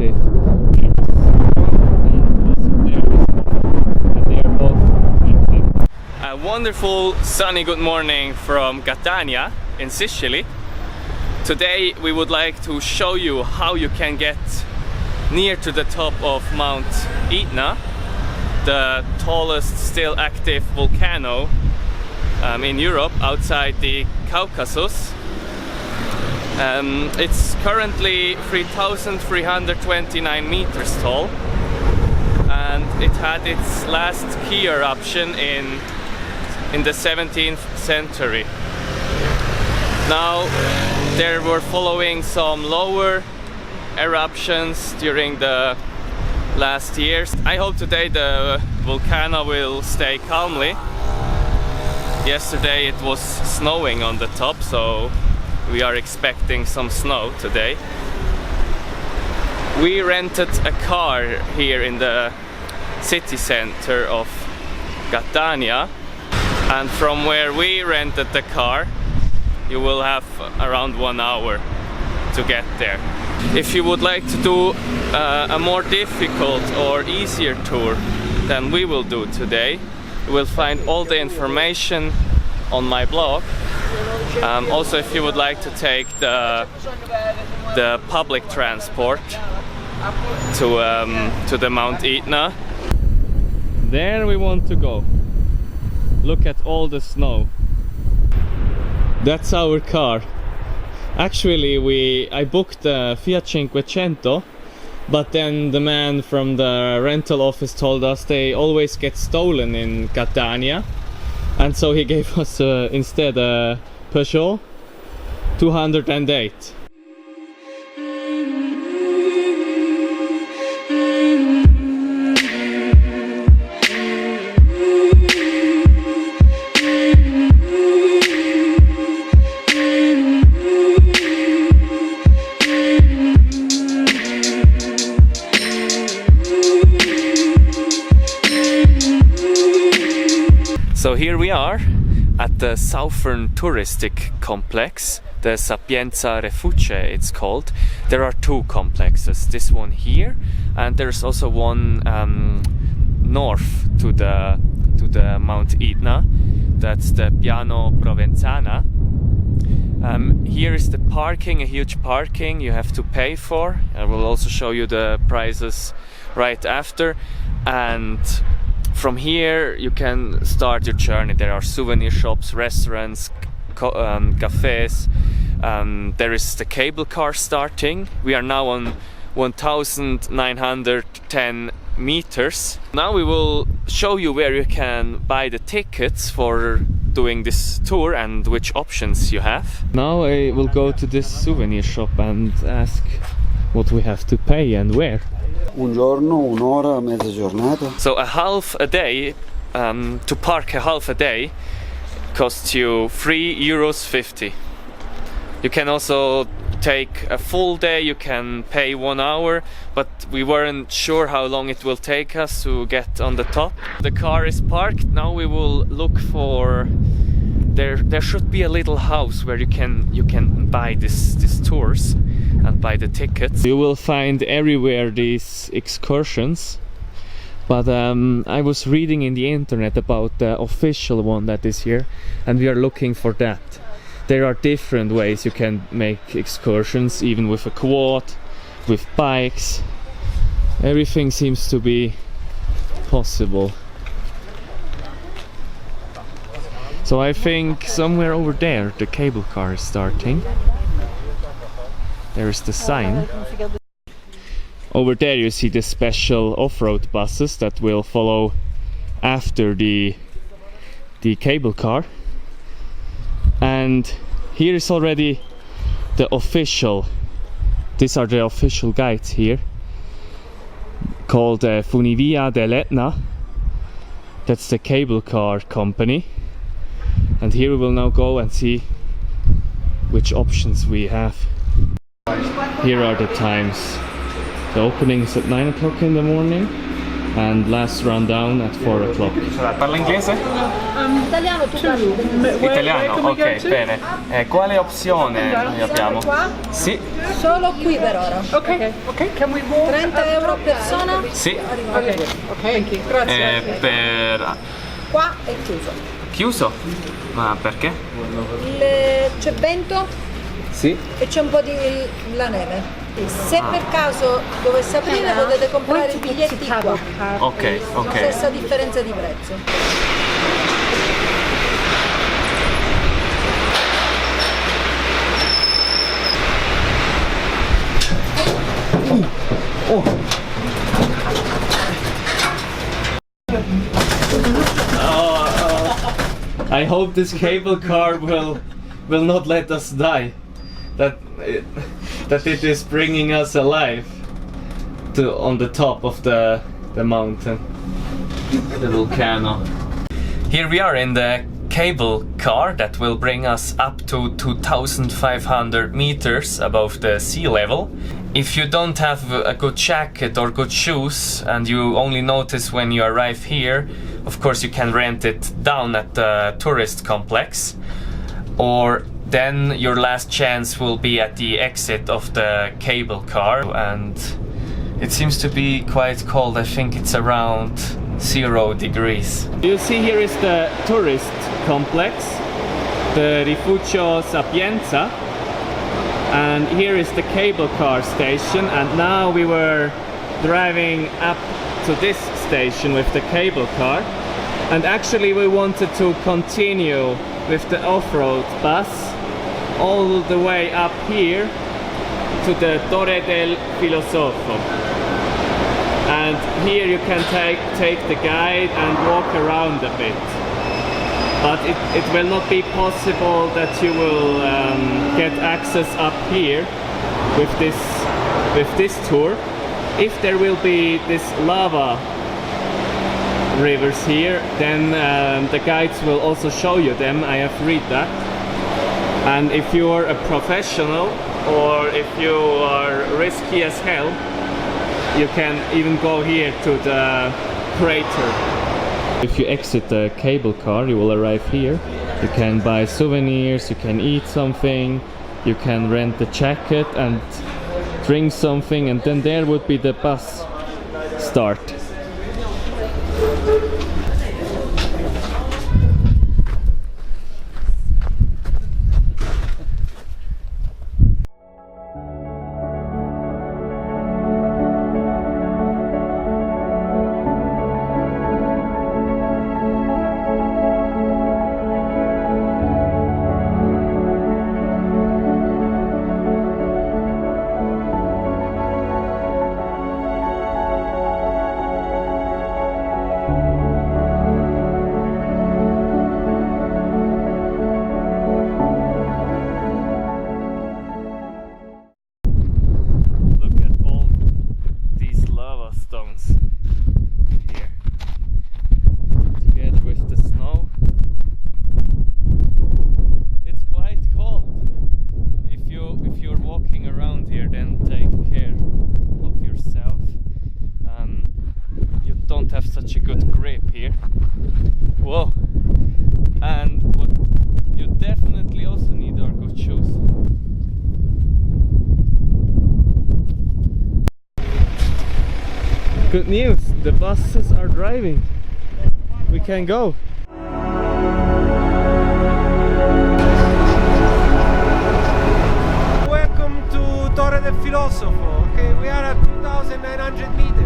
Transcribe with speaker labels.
Speaker 1: cliff. There is one and also there is one, and they are both connected. A wonderful sunny good morning from Catania in Sicily. Today we would like to show you how you can get near to the top of Mount Etna, the tallest still active volcano in Europe outside the Caucasus. It's currently 3,329 meters tall, and it had its last key eruption in the 17th century. Now there were following some lower eruptions during the last years. I hope today the volcano will stay calmly. Yesterday it was snowing on the top, so we are expecting some snow today. We rented a car here in the city center of Catania, and from where we rented the car you will have around 1 hour to get there. If you would like to do a more difficult or easier tour than we will do today, you will find all the information on my blog. Also, if you would like to take the public transport to the Mount Etna, there we want to go. Look at all the snow. That's our car. Actually, I booked the Fiat 500, but then the man from the rental office told us they always get stolen in Catania, and so he gave us instead a Peugeot 208. So here we are at the southern touristic complex, the Sapienza Refuge it's called. There are two complexes, this one here, and there's also one north to the Mount Etna. That's the Piano Provenzana. Here is the parking, a huge parking you have to pay for. I will also show you the prices right after. And from here you can start your journey. There are souvenir shops, restaurants, cafes. There is the cable car starting. We are now on 1,910 meters. Now we will show you where you can buy the tickets for doing this tour and which options you have. Now I will go to this souvenir shop and ask what we have to pay and where.
Speaker 2: Un giorno, un'ora, mezza giornata.
Speaker 1: So a half a day, to park a half a day costs you €3.50. You can also take a full day, you can pay 1 hour, but we weren't sure how long it will take us to get on the top. The car is parked. Now we will look for there should be a little house where you can buy these tours and buy the tickets. You will find everywhere these excursions, but I was reading in the internet about the official one that is here, and we are looking for that. There are different ways you can make excursions, even with a quad, with bikes. Everything seems to be possible. So I think somewhere over there the cable car is starting. There is the sign. Over there you see the special off-road buses that will follow after the cable car. And here is already the official, these are the official guides here, called Funivia dell'Etna. That's the cable car company. And here we will now go and see which options we have. Here are the times. The opening is at 9 o'clock in the morning, and last rundown at 4 o'clock. Parla inglese?
Speaker 3: Italiano, tu parli.
Speaker 1: Italiano, ok, bene. Quale opzione noi abbiamo?
Speaker 3: Qua?
Speaker 1: Sì.
Speaker 3: Solo qui per ora.
Speaker 4: Ok, can we walk?
Speaker 3: 30 euro a persona?
Speaker 1: Sì.
Speaker 4: Ok, grazie.
Speaker 1: Per...
Speaker 3: Qua è chiuso.
Speaker 1: Chiuso? Ma perché?
Speaker 3: C'è vento
Speaker 1: Sì.
Speaker 3: e c'è un po' di la neve. Se per caso dovesse aprire potete comprare i biglietti qua.
Speaker 1: Ok, ok.
Speaker 3: Stessa differenza di prezzo.
Speaker 1: I hope this cable car will not let us die. That it is bringing us alive to on the top of the mountain, the volcano. Here we are in the cable car that will bring us up to 2,500 meters above the sea level. If you don't have a good jacket or good shoes and you only notice when you arrive here, of course you can rent it down at the tourist complex, or then your last chance will be at the exit of the cable car, and it seems to be quite cold. I think it's around 0 degrees. You see, here is the tourist complex, the Rifugio Sapienza, and here is the cable car station, and now we were driving up to this station with the cable car, and actually we wanted to continue with the off-road bus all the way up here to the Torre del Filosofo. And here you can take the guide and walk around a bit. But it will not be possible that you will get access up here with this tour. If there will be this lava rivers here, then the guides will also show you them. I have read that. And if you are a professional or if you are risky as hell, you can even go here to the crater. If you exit the cable car, you will arrive here. You can buy souvenirs, you can eat something, you can rent a jacket and drink something, and then there would be the bus start. Such a good grip here. Whoa! And what you definitely also need are good shoes. Good news, the buses are driving. We can go.
Speaker 4: Welcome to Torre del Filosofo. Okay, we are at 2,900 meters.